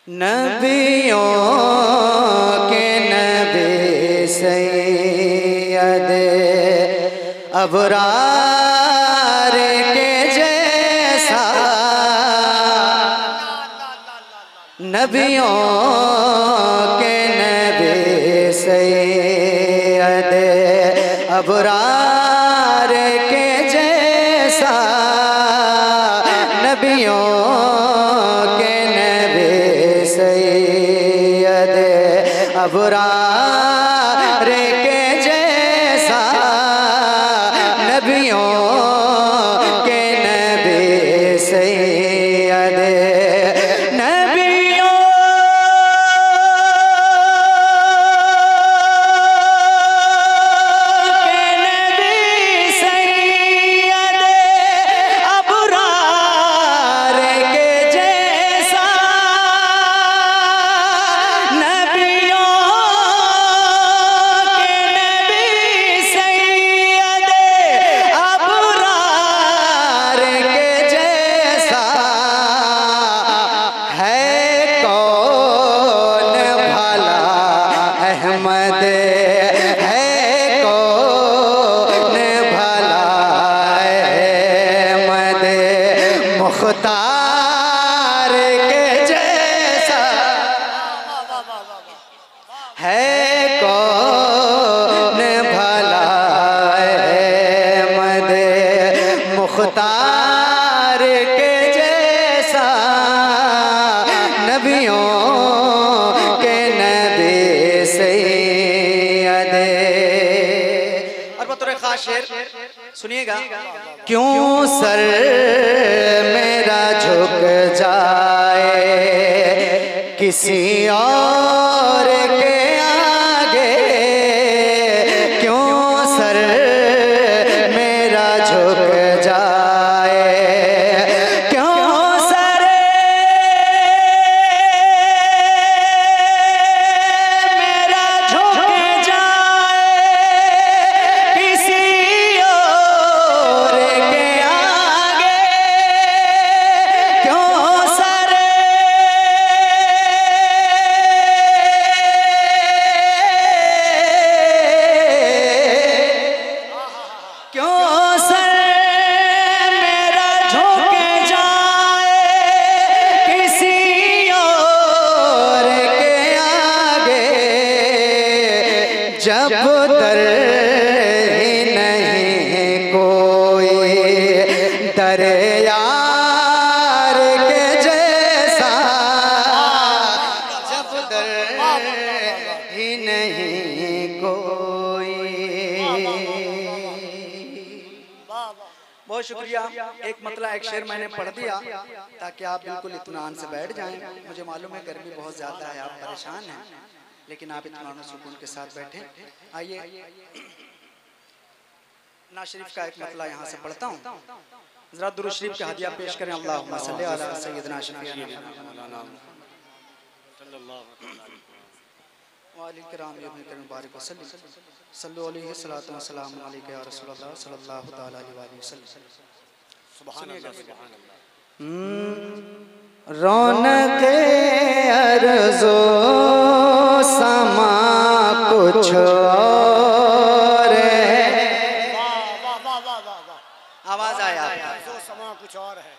नबियों के नबी सैयद अबरार के जैसा, नबियों के नबी सैयद अबरार के जैसा, नबियों के नबी सैयद अबरार के जैसा, नबियों के नबी सैयद मुख्तार के जैसा, है कौन भला अहमद मुख्तार के जैसा, नबियों के नबी सैयद। और बतौर खास शेर सुनिएगा। क्यों सर मेरा झुक जाए किसी और के आगे, क्यों सर मेरा झुक जाए, क्यों सर मेरा झुक जाए किसी और के आगे, क्यों सर क्यों सर मेरा झुक जाए किसी और के आगे, जब दर ही नहीं कोई दर यार के जैसा, जब दर ही नहीं कोई। बहुत शुक्रिया। एक मतला एक शेर मैंने पढ़ दिया ताकि आप बिल्कुल इत्मीनान से बैठ जाएं। मुझे मालूम है गर्मी बहुत ज़्यादा है, आप परेशान हैं, लेकिन आप इत्मीनान सुकून के साथ बैठें। आइए ना शरीफ का एक मतला यहाँ से पढ़ता हूँ, ज़रा दुरूद शरीफ का हदिया पेश करें। अल्लाहुम्मा सल्ली अला सय्यिदना शफीअना वालिकिराम मुबारक वसल्लम सल्लु अलैहि सलातु व सलाम अलैका या रसूलल्लाह सल्लल्लाहु तआला अलैहि वसल्लम। सुभान अल्लाह। रौनक़े अर्ज़ो समा कुछ और है। आवाज आया, समा कुछ और है।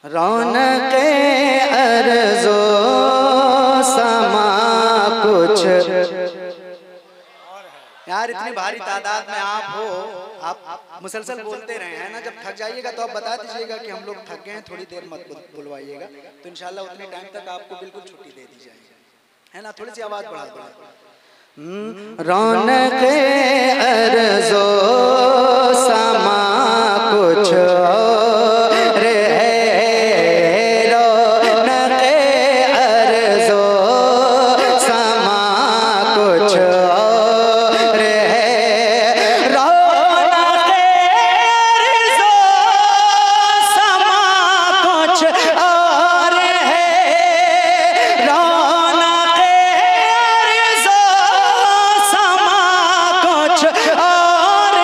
रौनक़े अर्ज़ो समा कुछ यार, इतनी भारी तादाद में आप हो, आप मुसलसल बोलते रहे हैं ना। जब थक जाइएगा तो आप बता दीजिएगा कि हम लोग थक गए हैं, थोड़ी देर मत बुलवाइएगा, तो इंशाल्लाह उतने टाइम तक आपको बिल्कुल छुट्टी दे दी जाएगी, है ना। थोड़ी सी आवाज बढ़ा दो। रौनक़े अर्ज़ो समा कुछ और है, रौनक़े अर्ज़ो समा कुछ और है, रौनक़े अर्ज़ो समा कुछ और है, रौनक़े अर्ज़ो समा कुछ और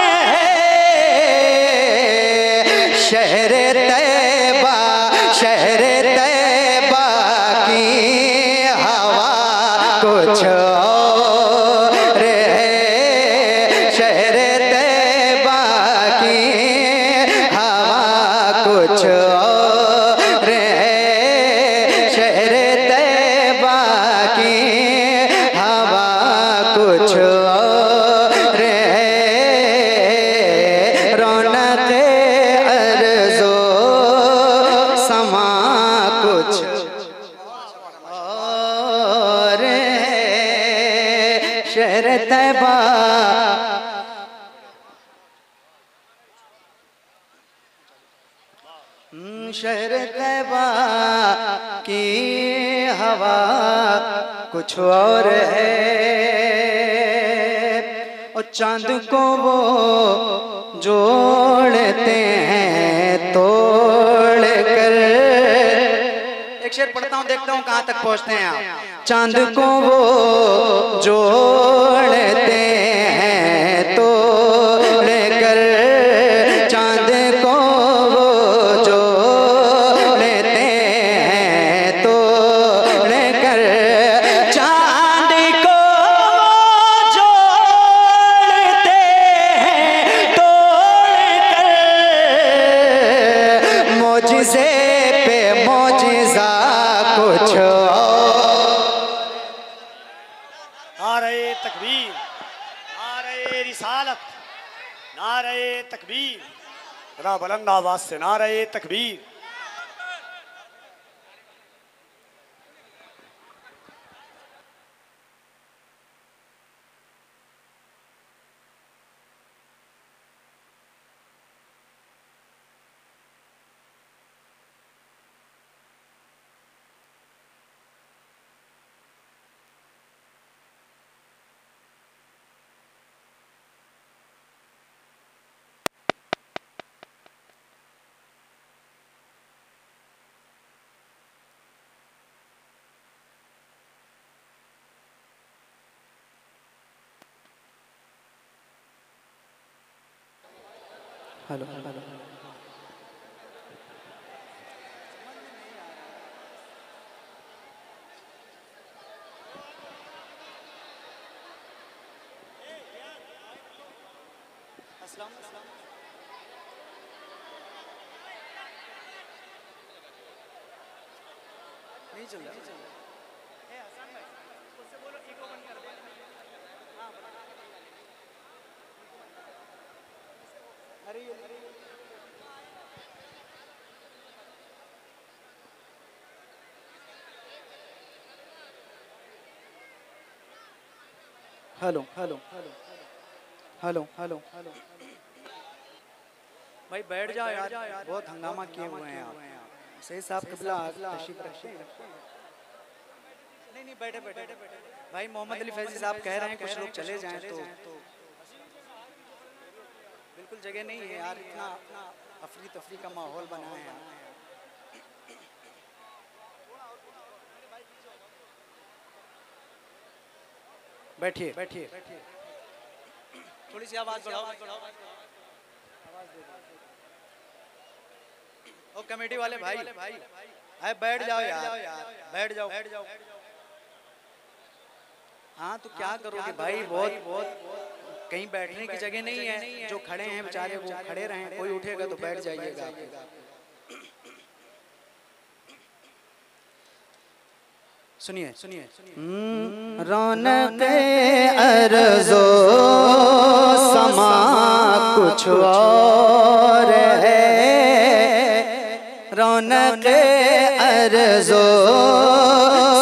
शहर तैबा की हवा कुछ और है, और चांद को वो जोड़ते हैं तोड़ कर। एक शेर पढ़ता हूँ, देखता हूँ कहाँ तक पहुँचते हैं आप। चांद को वो जोड़ते हैं तोड़ कर, चांद को वो जोड़ते हैं तोड़ कर, चांद को वो जोड़ते हैं तोड़ कर, मोजिज़े पे मोजिज़ा कुछ नारे तकबीर, नारे रिसालत, नारे तकबीर, जरा बुलंद आवाज से नारे तकबीर। हेलो हेलो नहीं चल रहा। Hello hello hello hello hello hello भाई बैठ जाओ यार, बहुत हंगामा किए हुए हैं आप। सही साहब कबला तशरीफ रखते हैं। नहीं नहीं बैठे बैठे भाई। मोहम्मद अली फैजी साहब कह रहे हैं कुछ लोग चले जाएं तो बिल्कुल जगह नहीं है यार, इतना अफरी तफरी का माहौल बना है। बैठिए बैठिए, थोड़ी सी आवाज बढ़ाओ, ओ कमेटी वाले भाई आए बैठ जाओ यार, बैठ जाओ। हाँ तो क्या करोगे भाई, बहुत कहीं बैठने की जगह नहीं है। जो खड़े हैं बेचारे वो खड़े रहें, कोई उठेगा तो बैठ जाइएगा। सुनिए सुनिए रौनक अर्ज़ो समा कुछ और है, रौनक अर्ज़ो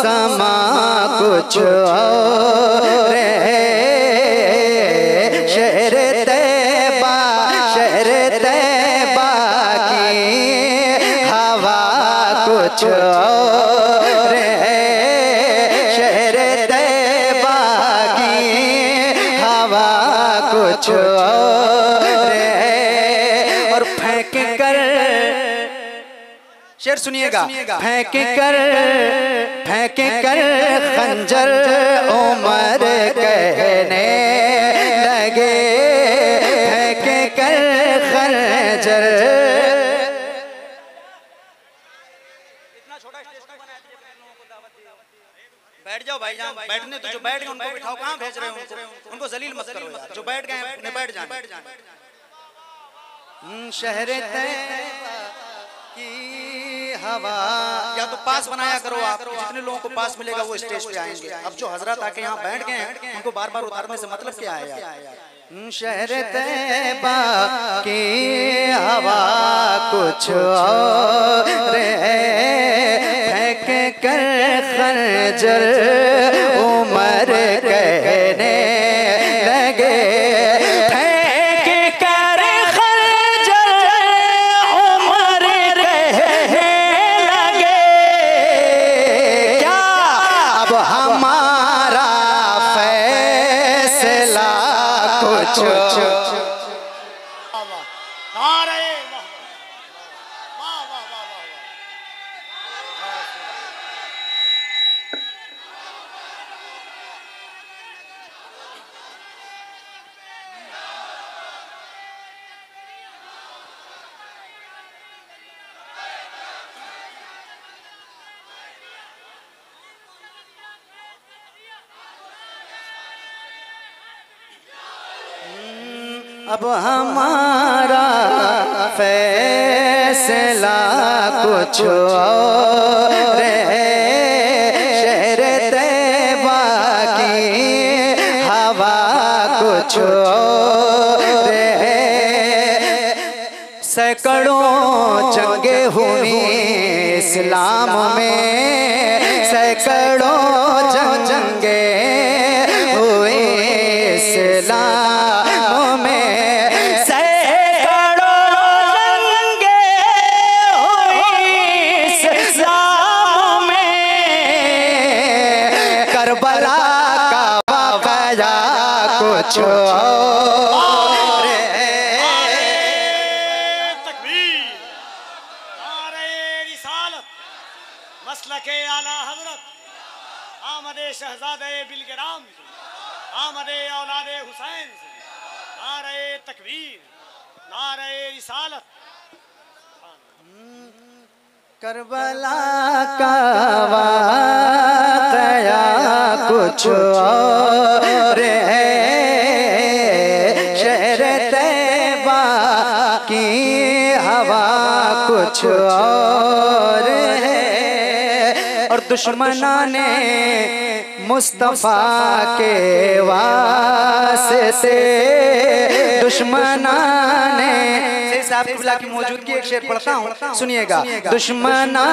समा कुछ और है। शहर तैबा की हवा कुछ और है, शहर तैबा की हवा कुछ और है। और फेंक कर शेर सुनिएगा, फेंक कर खंजर उमर कहने लगे, फेंक कर खंजर। इतना छोटा स्टेज क्यों बनाया लोगों को दावत दी? बैठ जाओ भाईजान, बैठने तो जो बैठ गए उनको बिठाओ, कहाँ भेज रहे हो उनको जलील मत करो यार। जो बैठ गए उन्हें बैठ जाए। शहर तैबा की हवा, या तो पास बनाया करो आप, जितने लोगों को पास मिलेगा वो स्टेज पे आएंगे। अब जो हजरत आके यहाँ बैठ गए हैं उनको बार बार उतारने से मतलब क्या है यार। शहर तैबा की हवा कुछ और है, फेंक कर खंजर उमर कहने लगे, फेंक कर खंजर उमर कहने अब हमारा फैसला कुछ और है, शहर तैबा की हवा कुछ और है। सैकड़ों जंगे हुई इस्लाम में, सैकड़ों जंगे हुई इस्लाम में, सैकड़ों जंगे हुई इस्लाम में। करबला का वाक़या कुछ और है। मसलके आला हजरत आमदे शहजादे बिलगराम, आमदे औलादे हुसैन, नारे तकबीर, नारे रिसालत। करबला का वाक़या कुछ और है, शहर तैबा की हवा कुछ और है। और दुश्मना ने मुस्तफ़ा के वास्ते, दुश्मना ने साहब क़िबला की मौजूदगी एक शेर पढ़ता हूँ, सुनिएगा। दुश्मना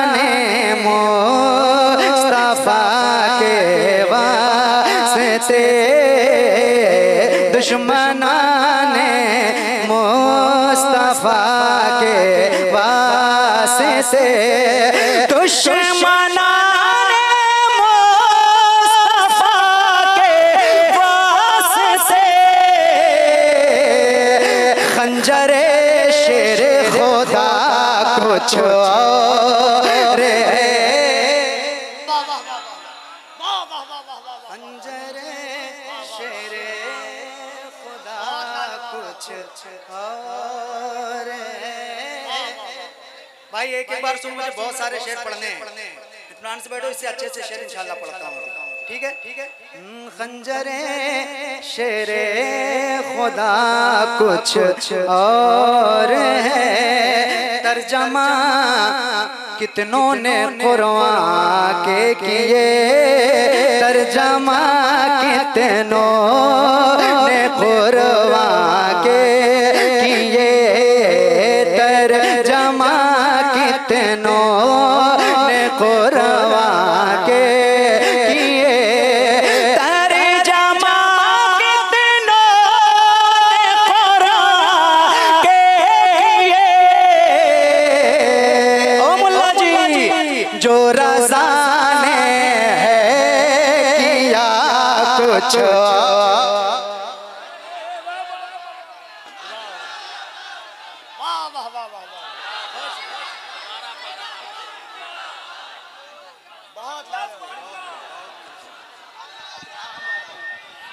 ने मुस्तफ़ा के वास्ते, दुश्मना ने मुस्तफ़ा के वास्ते, दुश्मना ने मुस्तफ़ा के वास्ते खंजरे शेर खुदा कुछ और है। खंजरे शेर खुदा कुछ और है। भाई एक बार सुन, मुझे बहुत सारे शेर पढ़ने हैं, इत्मीनान से बैठो, इससे अच्छे से शेर इंशाल्लाह पढ़ता हूँ, ठीक है? खंजरे शेरे खुदा कुछ और है, तर्जमा कितनों ने कुरान के किए, तर्जमा कितनों ने कुरान के किए, तर्जमा कितनों ने कुरान के किए, तर्जमा कितनों ने कुरान के किए। ओ मुल्ला जी, जो रज़ा ने है किया कुछ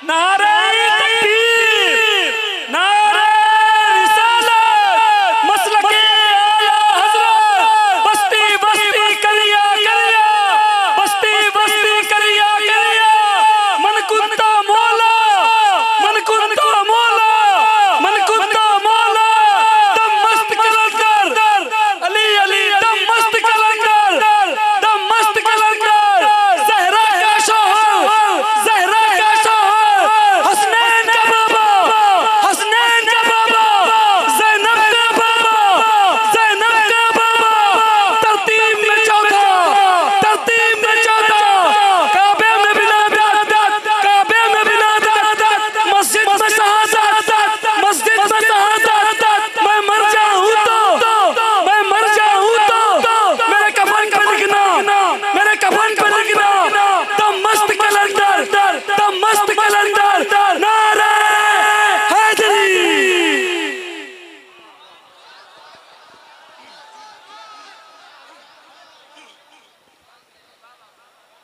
नारे तकबीर, नारे रिसालत, मसलके आला हज़रत, बस्ती बस्ती करिया करिया, बस्ती बस्ती करिया करिया, मन कुंता मौला, मन कुंता मौला, मन कुंता मौला, दम मस्त कलंदर, अली अली दम मस्त कलंदर, दम मस्त कलंदर, ज़हरा का शोहर, ज़हरा का शोहर, हसनैन का बाबा, हसनैन का बाबा, ज़ैनब का बाबा, ज़ैनब का बाबा, तरतीब में चौथा, तरतीब में चौथा, काबे में बिलादत, काबे में बिलादत, मस्जिद में शहादत, मस्जिद में शहादत, मैं मर जाऊँ तो, मैं मर जाऊँ तो, मेरे कफन पे लिखना, मेरे कफन पे लिखना, दम मस्त कलंदर, दम मस्त कलंदर, नारे हैदरी।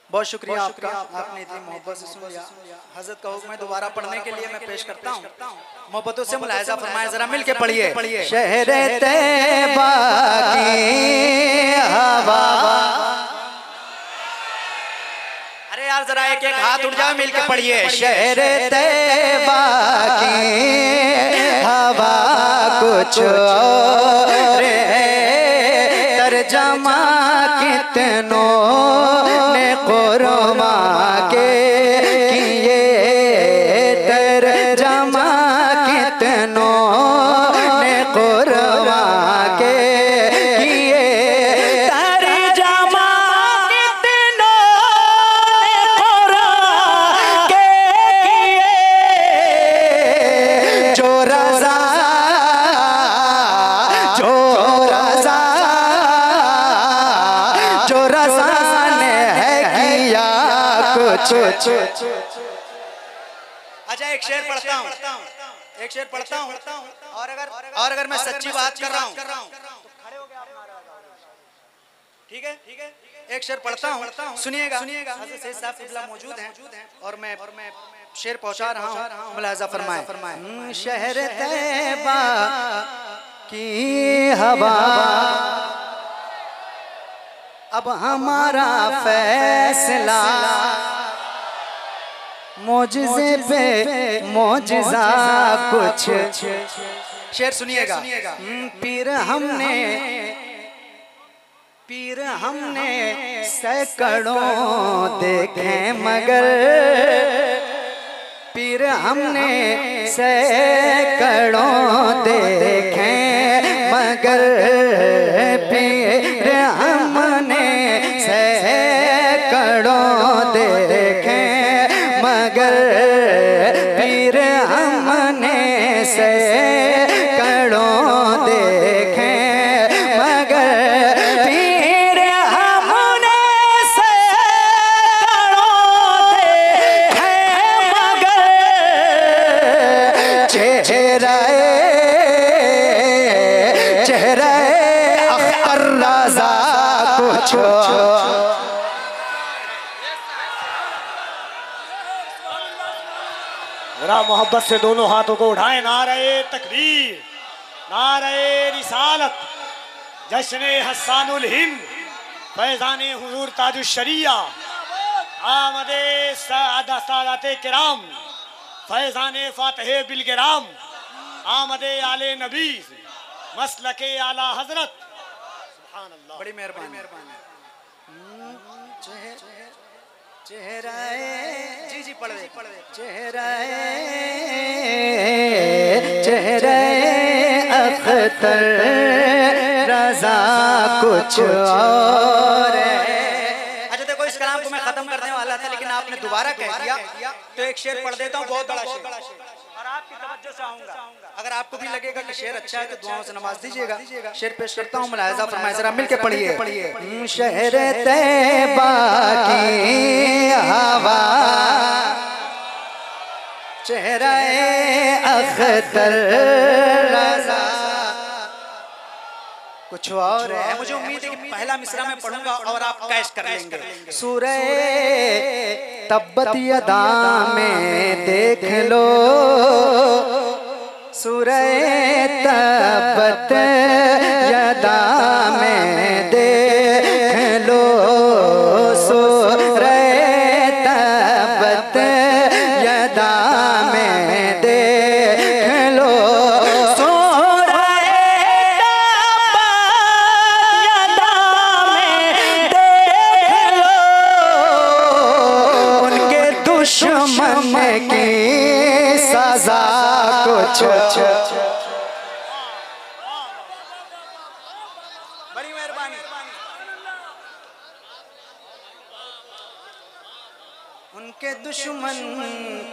बहुत शुक्रिया आपका, आपने इतनी मोहब्बत से सुन लिया। हजरत का हुक्म है दोबारा पढ़ने के लिए, मैं पेश करता हूँ। मोहब्बतों से मुलाहिजा फरमाएं, जरा मिल के पढ़िए। शहर तैबा की हवा, अरे यार जरा एक एक हाथ उठ जाओ, मिल के पढ़िए। शहर तैबा की हवा कुछ और है, तर्जमा कितनों ने कुर्मा के किए, तर्जमा कितनों ने कुर्मा के किए, तर्जमा कितनों ने कुर्मा के किए, जो रज़ा ने है किया कुछ। अच्छा एक शेर पढ़ता हूँ, एक शेर पढ़ता हूँ, और अगर मैं सच्ची बात कर रहा हूँ तो खड़े हो गए आप नाराज, ठीक है? एक शेर पढ़ता हूँ, सुनिएगा। हज़रत सैयद साहब क़िबला मौजूद हैं और मैं शेर पहुँचा रहा हूँ, मुलाहिज़ा फरमाएं। शहर तैबा की हवा अब हमारा फैसला, मौजिज़े पे मौजिज़ा कुछ। शेर सुनिएगा। पीर हमने सैकड़ों देखे मगर, पीर हमने सैकड़ों देखे मगर, पीर हमने सैकड़ों देखे मगर, पीर हमने सैकड़ों देखे मगर, पीर हमने सैकड़ों देखे मगर, चेहरे अख्तर रज़ा कुछ। जरा मोहब्बत से दोनों हाथों को उठाएं। नारे तकबीर, नारे रिसालत, जश्ने हस्सानुल हिंद, फैज़ाने हुजूर ताजुश शरिया, आमदे सादाते किराम, फैज़ाने फातहे बिलगिराम, आमदे आले नबी, मसलके आला हजरत। सुभान अल्लाह, बड़ी मेहरबानी। चेहरा जी पढ़ दे। चेहरा अख्तर रज़ा कुछ और है। अच्छा देखो, इस कलाम को मैं खत्म करने वाला था लेकिन आपने दोबारा कह दिया तो एक शेर पढ़ देता हूँ, बहुत बड़ा शेर, और आपकी तवज्जो से आऊंगा। अगर आपको भी लगेगा कि शेर अच्छा है तो दुआओं से नवाज दीजिएगा। शेर पेश करता हूँ, मुलाहिज़ा फरमाएं, जरा मिलके पढ़िए। शहर तैबा की हवा, चेहरा अख्तर रज़ा कुछ और है। मुझे उम्मीद है कि पहला मिसरा मैं पढ़ूंगा और आप कैश कर लेंगे। सूरह तब्बत यदा में देख लो, सूरह तब्बत यदा में देख लो, सूरह तब्बत यदा में देख लो, दुश्मन की सजा कुछ। बड़ी मेहरबानी। उनके दुश्मन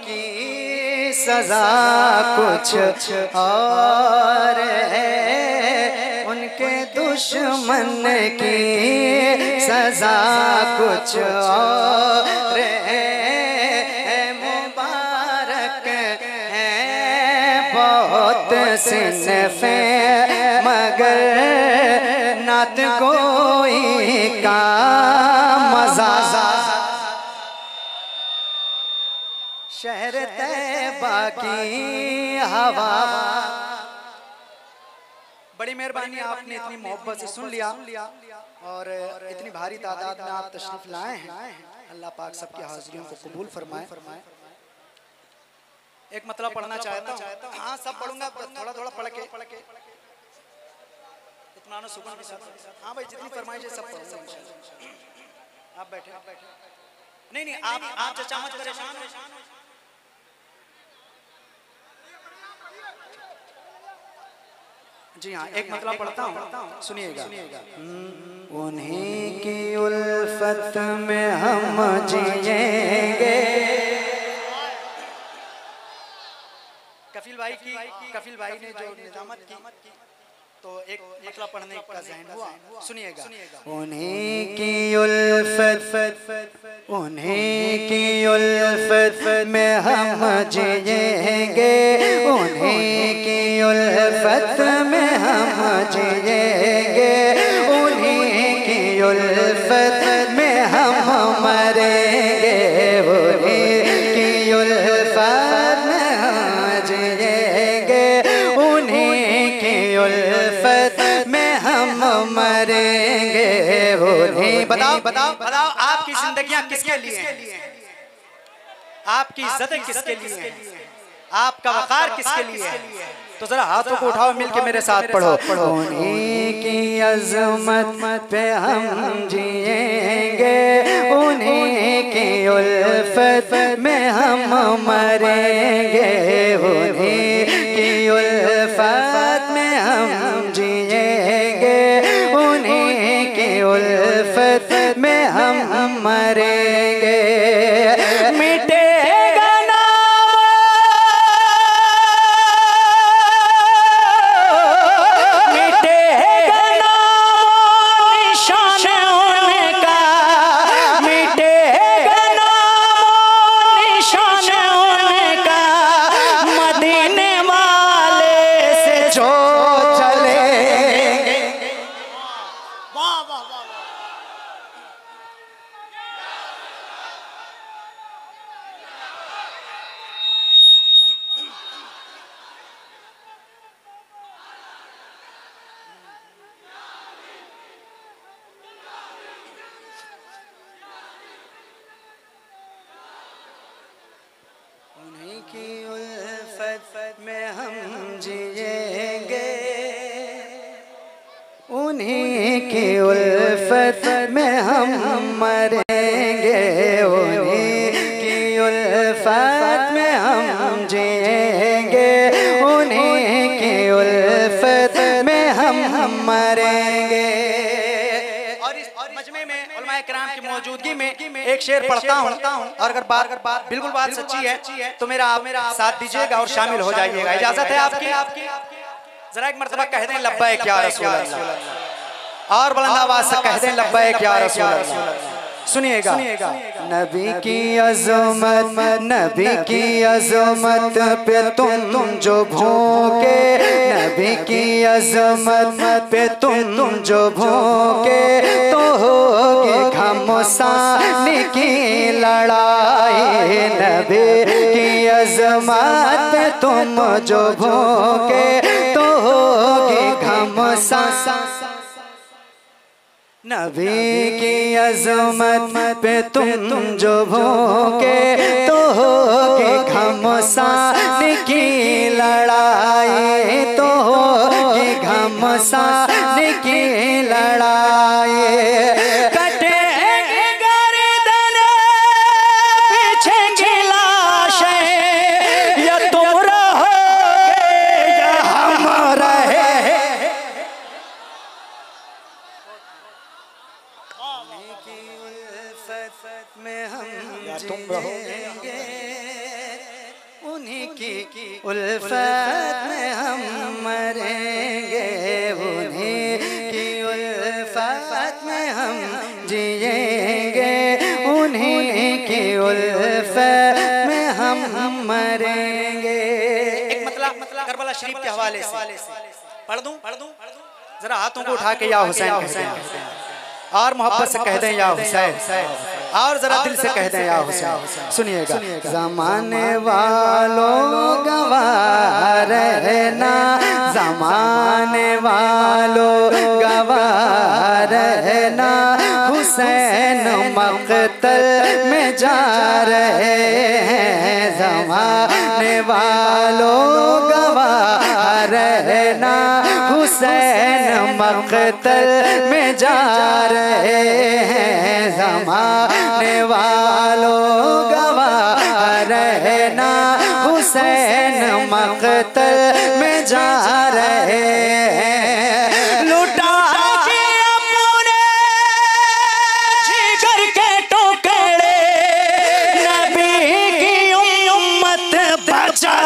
की सजा कुछ और है, उनके दुश्मन की सजा कुछ और है। बहुत सिनफ़े मगर नात गोई का मज़ा। शहर तैबा की हवा। बड़ी मेहरबानी, आपने इतनी मोहब्बत से सुन लिया और इतनी भारी तादाद में आप तशरीफ लाए हैं। अल्लाह पाक सबकी हाज़िरियों को कबूल फरमाए। एक मतलब पढ़ना चाहता हूँ। हाँ सब पढ़ूंगा, थोड़ा थोड़ा पढ़ के इत्मीनान सुकून के साथ। हाँ भाई जितनी फरमाइश है सब पढ़ूंगा इंशाल्लाह। आप बैठे नहीं नहीं आप चचा मत परेशान हो। जी हाँ एक मतलब पढ़ता हूँ, सुनिएगा। उन्हीं की उल्फत में हम जिएंगे। कफील भाई ने जो निजामत की तो एक मतलब पढ़ने का ज़हन हुआ, सुनिएगा। उन्हीं की उल्फत में हम जिएंगे, उन्हीं की उल्फत में हम जिएंगे, उन्हीं की उल्फत में हम मरेंगे, उन्हीं की उल्फत में हम जिएंगे, उन्हीं की उल्फत में हम मरेंगे। उन्हीं बताओ आपकी जिंदगियां किसके लिए हैं? आपकी इज्जतें किसके लिए हैं? आपका वकार किसके लिए है? तो जरा हाथों को उठाओ, मिलके मेरे साथ पढ़ो। उन्हीं की अज़मत पे हम जिएंगे, उन्हीं की उल्फत में हम मरेंगे, उन्हीं की उल्फत में हम जिएंगे, उन्हीं की उल्फत में हम मरेंगे। मिटेगा उन्हीं की उल्फत में हम जिएंगे, उन्हीं की उल्फत में हम मरेंगे, उन्हीं की उल्फत में हम जिएंगे, उन्हीं की उल्फत में हम मरेंगे। और इस मजमे में उलमाए किराम की मौजूदगी में एक शेर पढ़ता हूँ, और अगर बात बिल्कुल बात सच्ची है तो मेरा साथ दीजिएगा और शामिल हो जाइएगा। इजाजत है आपकी? जरा एक मर्तबा कह दें लब्बैक या रसूल अल्लाह, और बुलंद आवाज से कह दें लब्बैक या रसूल अल्लाह। सुनिएगा। नबी की अज़मत पे तुम जो भूखे, नबी की अज़मत पे तुम जो भूखे, तो होगी घमसान की लड़ाई। नबी की अज़मत पे तुम जो भूखे, तो होगी घमसान। नबी की अज़मत पे तुम जो भूखे, तो होगी घमसान की लड़ाई, तो होगी घमसान की लड़ाई। कटेंगे गर्दन पीछे की लाशें, या तुम रहोगे या हम रहे। में हम जिएंगे, उन्हीं की उल्फत में हम मरेंगे, उन्हीं की उल्फत में हम जिएंगे, उन्हीं की उल्फत में हम मरेंगे। एक मतलब करबला शरीफ के हवाले से पढ़ दूं? जरा हाथों को उठा के या हुसैन और मोहब्बत से कह दें या हुसैन, और जरा दिल से कह दें या हुसैन, सुनिएगा। ज़माने वालों गवाह रहना, ज़माने वालों गवाह रहना, हुसैन मक़तल में जा रहे हैं। ज़माने वालों गवाह रहना, हुसैन मक़तल में जा रहे हैं। ज़माने वालों गवाह रहना, हुसैन मक़तल में जा रहे हैं। लुटा के अपने जिगर के टुकड़े, नबी की उम्मत बचा।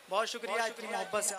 बहुत शुक्रिया इतनी मोहब्बत से